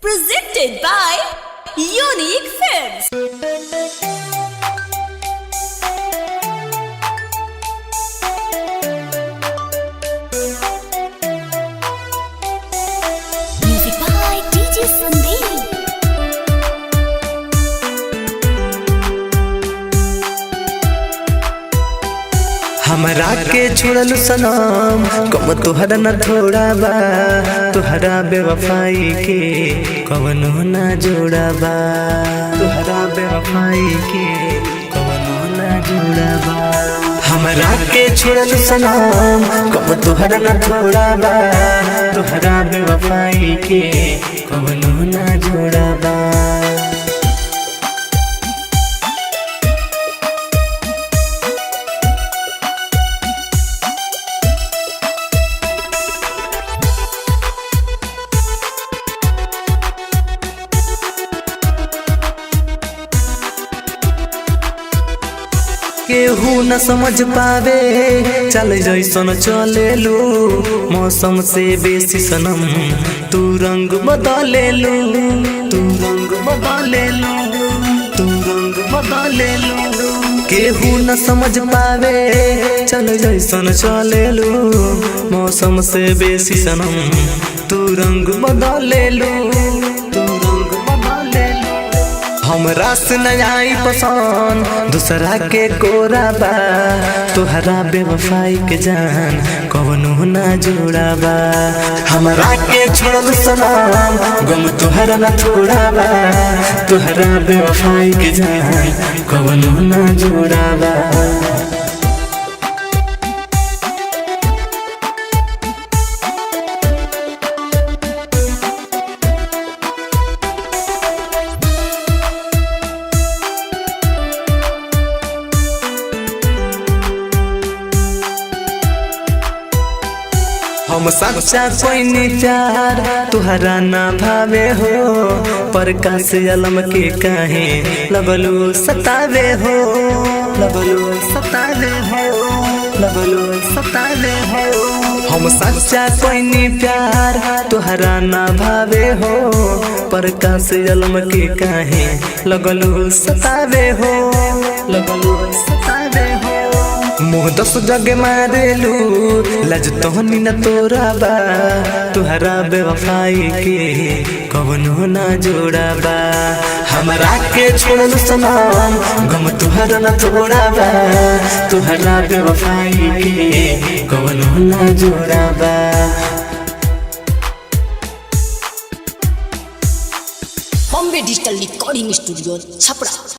Presented by Unique Films. Music by DJ Sandeep. हमरा के छोड़ल सनम कम तोहरा न थोड़ा बा तोहरा बेवफाई के कवनो ना जोड़ा बा तोहरा बेवफाई के कवनो ना जोड़ा बा हमरा के छोड़ल सनम कम तोहरा न थोड़ा बा तोहरा बेवफाई के कवनो ना जोड़ा बा। केहू न समझ पावे चल जैसन चलेलू मौसम से बेसी सनम तू रंग बदलेलू तू रंग बदलेलू तू रंग बदलेलू केहू न समझ पावे चल जैसन चलेलू मौसम से बेसी सनम तू रंग बदलेलू तू रंग बदलेलू। हमरा से नहीं आई पसंद दूसरा के कोरा बा तोहरा बेवफाई के जान कवनो ना जोड़ा बा हमरा के छोड़ल सनम गम तोहरा ना थोड़ा बा तोहरा बेवफाई के जान कवनो ना जोड़ा बा। हम सच्चा कोई नहीं प्यार तुहरा ना भावे हो प्रकाश अलम के काहे लगलू सतावे हो लगलू सतावे हो लगलू सतावे हो। हम सच्चा कोई नहीं प्यार तुहरा ना भावे हो प्रकाश अलम के काहे लगलू सतावे हो लगलू सतावे हो। मुँह दस जग मारेलू लज तोहनी न तोरा बा तुहरा बेवफाई के कवनो ना जोड़ा बा हमरा के छोड़ल सनम गम तुहरा न तोड़ा बा तुहरा बेवफाई के कवनो ना जोड़ा बा। Bombay Digital Recording Studio, Chapra.